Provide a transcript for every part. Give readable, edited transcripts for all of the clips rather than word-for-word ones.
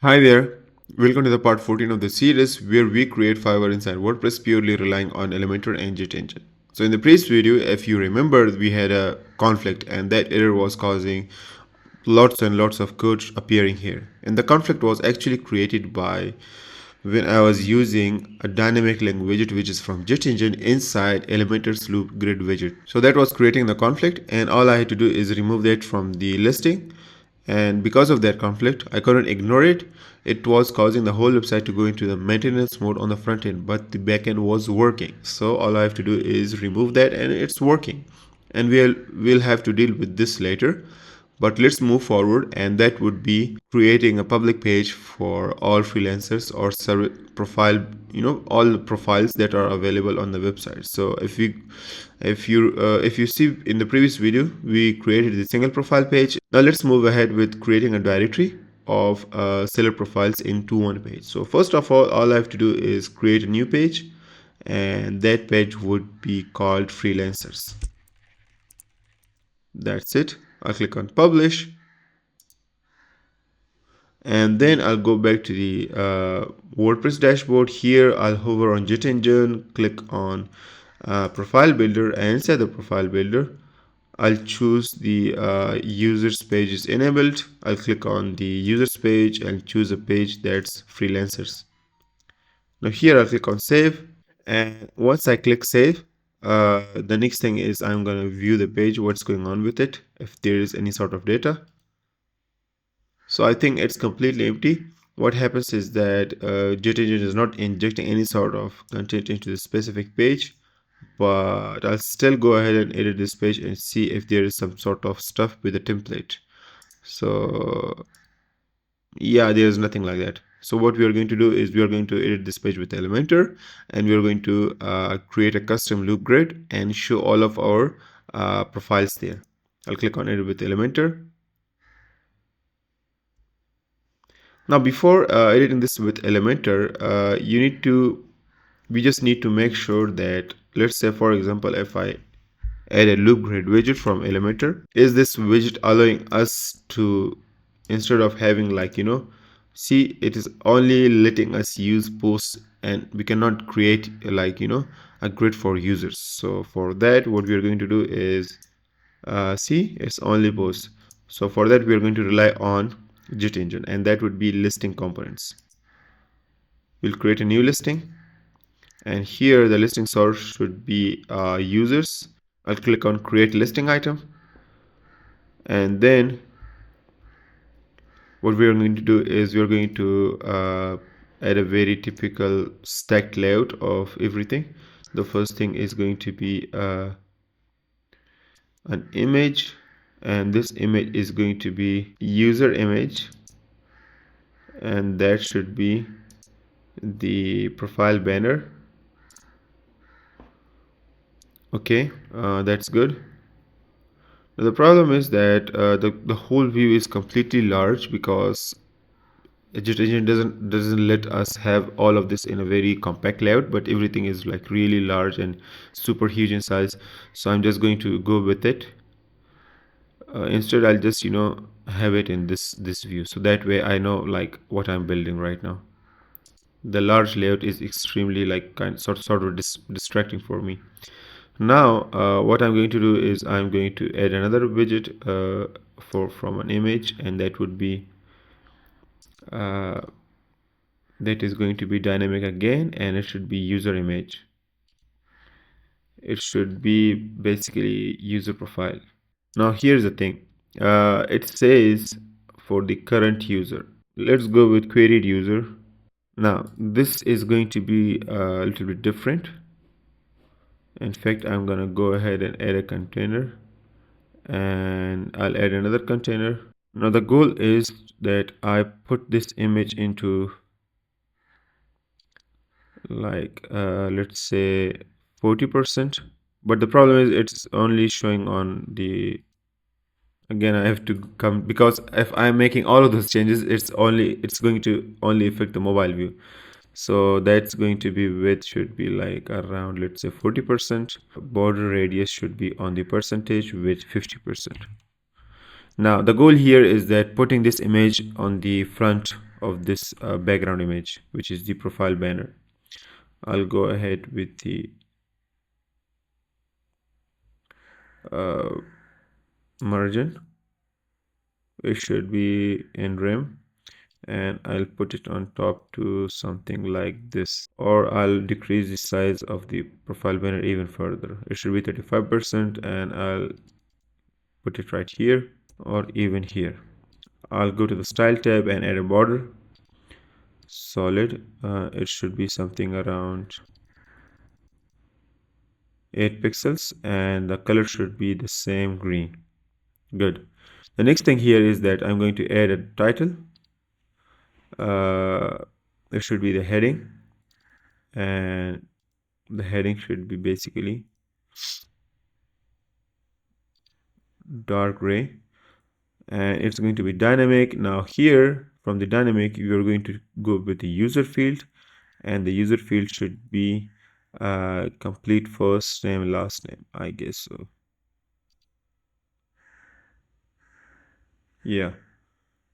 Hi there, welcome to the part 14 of the series where we create Fiverr inside WordPress purely relying on Elementor and JetEngine. So in the previous video, if you remember, we had a conflict and that error was causing lots and lots of code appearing here. And the conflict was actually created by when I was using a dynamic link widget which is from JetEngine inside Elementor's loop grid widget. So that was creating the conflict and all I had to do is remove that from the listing, and because of that conflict I couldn't ignore it. It was causing the whole website to go into the maintenance mode on the front end, but the back end was working. So all I have to do is remove that and it's working, and we'll have to deal with this later. But let's move forward, and that would be creating a public page for all freelancers or profile, all the profiles that are available on the website. So if you see in the previous video, we created the single profile page. Now let's move ahead with creating a directory of seller profiles into one page. So first of all I have to do is create a new page, and that page would be called Freelancers. That's it. I'll click on publish, and then I'll go back to the WordPress dashboard. Here I'll hover on JetEngine, click on profile builder, and inside the profile builder I'll choose the users page is enabled. I'll click on the users page and choose a page that's freelancers. Now here I'll click on save, and once I click save, the next thing is I'm going to view the page, what's going on with it, if there is any sort of data. So I think it's completely empty. What happens is that JetEngine is not injecting any sort of content into the specific page, but I'll still go ahead and edit this page and see if there is some sort of stuff with the template. So yeah, there's nothing like that. So what we are going to do is we are going to edit this page with Elementor, and we are going to create a custom loop grid and show all of our profiles there. I'll click on edit with Elementor. Now before editing this with Elementor, we just need to make sure that, let's say for example, if I add a loop grid widget from Elementor, is this widget allowing us to, instead of having see, it is only letting us use posts and we cannot create a grid for users. So for that, what we are going to do is see, it's only posts. So for that we are going to rely on JetEngine, and that would be listing components. We'll create a new listing, and here the listing source should be users. I'll click on create listing item, and then what we are going to do is we are going to add a very typical stacked layout of everything. The first thing is going to be an image, and this image is going to be user image, and that should be the profile banner. Okay, that's good. Now the problem is that the whole view is completely large because JetEngine doesn't let us have all of this in a very compact layout, but everything is like really large and super huge in size. So I'm just going to go with it. Instead I'll just have it in this view, so that way I know like what I'm building right now. The large layout is extremely sort of distracting for me. Now what I'm going to do is I'm going to add another widget from an image, and that would be that is going to be dynamic again, and it should be user image. It should be basically user profile. Now here's the thing, it says for the current user. Let's go with queried user. Now this is going to be a little bit different. In fact, I'm gonna go ahead and add a container, and I'll add another container. Now the goal is that I put this image into let's say 40%, but the problem is it's only showing on the, again I have to come, because if I'm making all of those changes, it's going to only affect the mobile view. So that's going to be width should be like around, let's say 40%. Border radius should be on the percentage with 50%. Now the goal here is that putting this image on the front of this background image, which is the profile banner. I'll go ahead with the margin. It should be in rim, and I'll put it on top to something like this, or I'll decrease the size of the profile banner even further. It should be 35%, and I'll put it right here or even here. I'll go to the style tab and add a border. Solid. It should be something around 8 pixels, and the color should be the same green. Good. The next thing here is that I'm going to add a title. It should be the heading, and the heading should be basically dark gray, and it's going to be dynamic. Now here from the dynamic you're going to go with the user field, and the user field should be complete first name last name, I guess so. Yeah,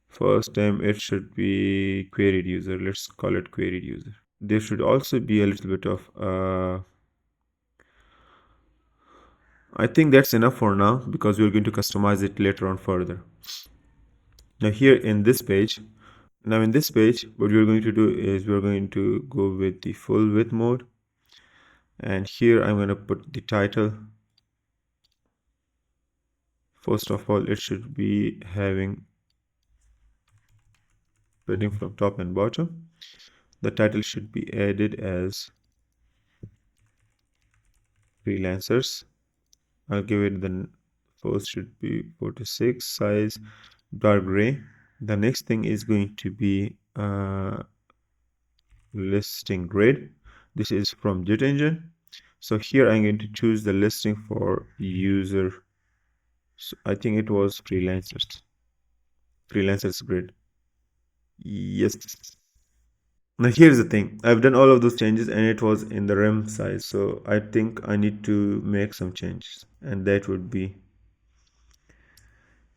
first name, it should be queried user. Let's call it queried user. There should also be a little bit of I think that's enough for now, because we're going to customize it later on further. Now here in this page, what we're going to do is we're going to go with the full width mode, and here I'm going to put the title. First of all, it should be having spreading from top and bottom. The title should be added as Freelancers. I'll give it the first should be 46, size dark gray. The next thing is going to be listing grid. This is from JetEngine. So here I'm going to choose the listing for user. So I think it was freelancers grid. Yes. Now here's the thing. I've done all of those changes and it was in the rim size. So I think I need to make some changes, and that would be,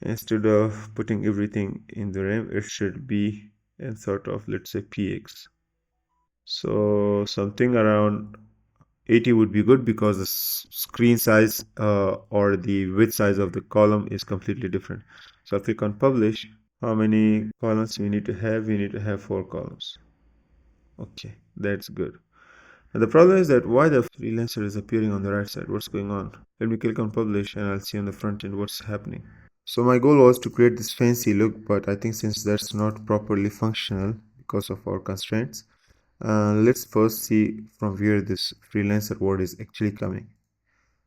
instead of putting everything in the rim, it should be in sort of, let's say, px. So something around 80 would be good, because the screen size or the width size of the column is completely different. So if we click on publish, how many columns we need to have? We need to have 4 columns. Okay, that's good. And the problem is that why the freelancer is appearing on the right side? What's going on? Let me click on publish and I'll see on the front end what's happening. So my goal was to create this fancy look, but I think since that's not properly functional because of our constraints, let's first see from where this freelancer word is actually coming.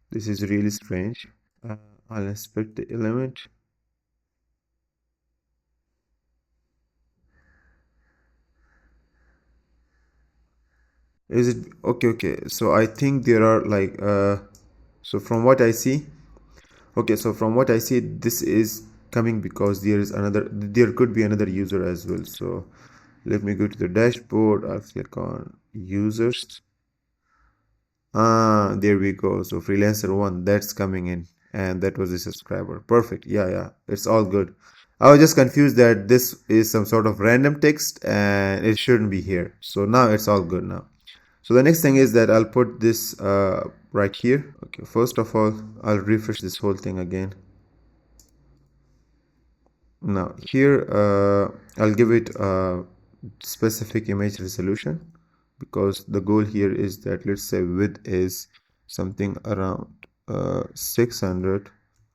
This is really strange. I'll inspect the element. Is it okay? So I think there are like so from what I see, this is coming because there could be another user as well. So let me go to the dashboard. I'll click on users. There we go. So freelancer 1, that's coming in, and that was the subscriber. Perfect. Yeah, it's all good. I was just confused that this is some sort of random text and it shouldn't be here. So now it's all good now. So the next thing is that I'll put this right here. Okay, first of all, I'll refresh this whole thing again. Now here I'll give it a specific image resolution, because the goal here is that, let's say, width is something around 600,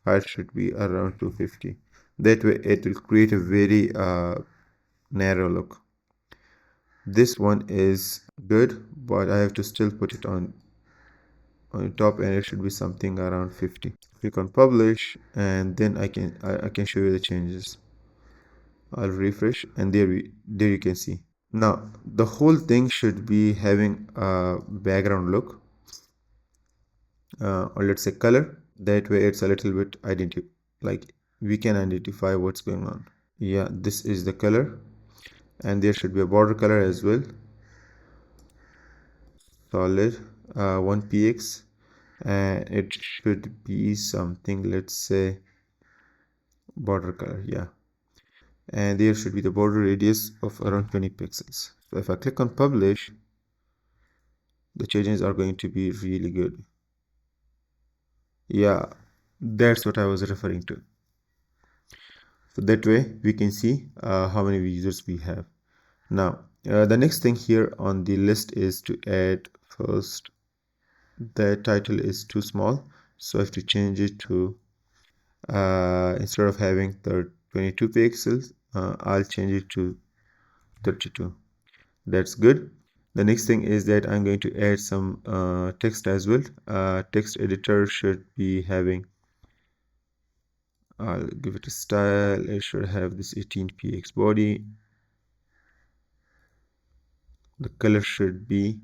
height should be around 250. That way it will create a very narrow look. This one is good, but I have to still put it on top, and it should be something around 50. Click on publish, and then I can show you the changes. I'll refresh, and there you can see. Now the whole thing should be having a background look, or let's say color. That way it's a little bit like we can identify what's going on. Yeah, this is the color, and there should be a border color as well. Solid 1px, and it should be something, let's say, border color, yeah. And there should be the border radius of around 20 pixels. So if I click on publish, the changes are going to be really good. Yeah, that's what I was referring to. So that way we can see how many users we have. Now, the next thing here on the list is to add first, the title is too small. So I have to change it to, instead of having the 22 pixels, I'll change it to 32. That's good. The next thing is that I'm going to add some text as well. Text editor should be having, I'll give it a style. It should have this 18px body. The color should be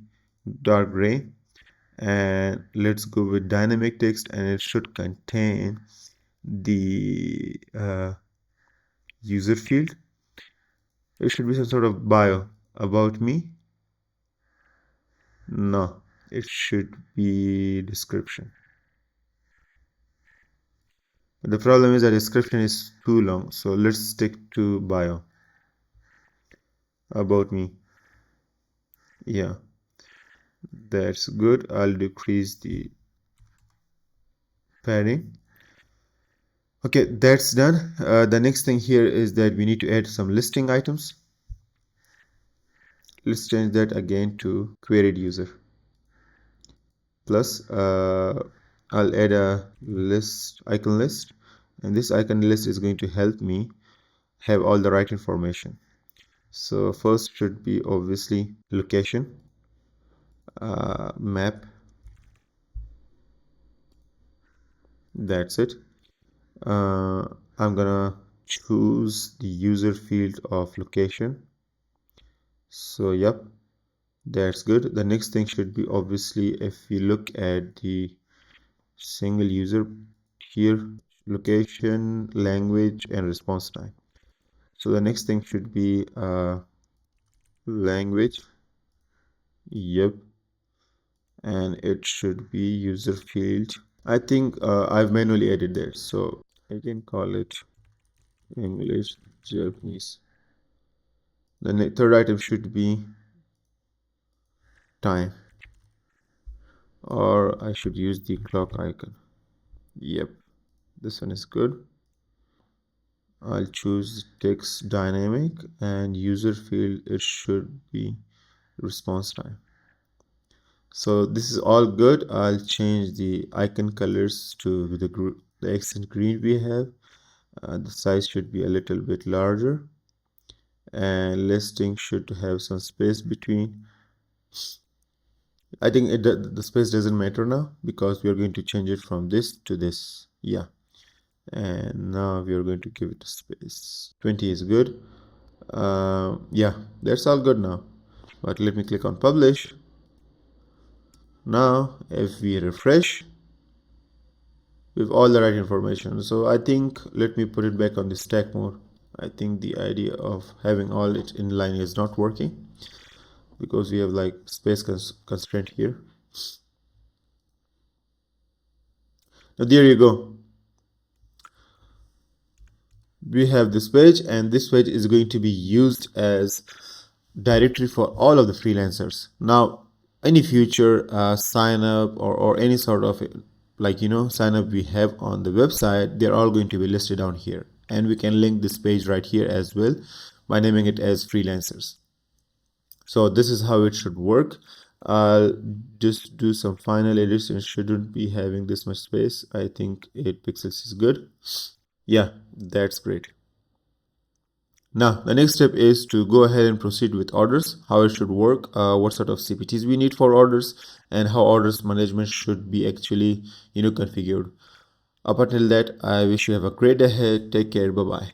dark gray, and let's go with dynamic text, and it should contain the user field. It should be some sort of bio about me. No, it should be description. But the problem is that description is too long, so let's stick to bio about me. Yeah, that's good. I'll decrease the padding. Okay, that's done. The next thing here is that we need to add some listing items. Let's change that again to queried user. Plus, I'll add a list, icon list, and this icon list is going to help me have all the right information. So first should be obviously location, map. That's it. I'm gonna choose the user field of location. So yep, that's good. The next thing should be obviously, if you look at the single user here, location, language, and response time. So the next thing should be language. Yep, and it should be user field. I think I've manually added there, so I can call it English, Japanese. The third item should be time, or I should use the clock icon. Yep, this one is good. I'll choose text dynamic, and user field, it should be response time. So this is all good. I'll change the icon colors to the accent green we have. The size should be a little bit larger, and listing should have some space between. I think the space doesn't matter now because we are going to change it from this to this. Yeah, and now we are going to give it a space. 20 is good. Yeah, that's all good now. But let me click on publish. Now if we refresh with all the right information, so I think let me put it back on the stack mode. I think the idea of having all it in line is not working because we have like space constraint here. Now there you go. We have this page, and this page is going to be used as directory for all of the freelancers. Now any future sign up or any sort of sign up we have on the website, they're all going to be listed down here, and we can link this page right here as well by naming it as freelancers. So this is how it should work. I'll just do some final edits, and shouldn't be having this much space. I think 8 pixels is good. Yeah, that's great. Now the next step is to go ahead and proceed with orders, how it should work, what sort of CPTs we need for orders, and how orders management should be actually configured. Up until that, I wish you have a great day ahead. Take care. Bye bye.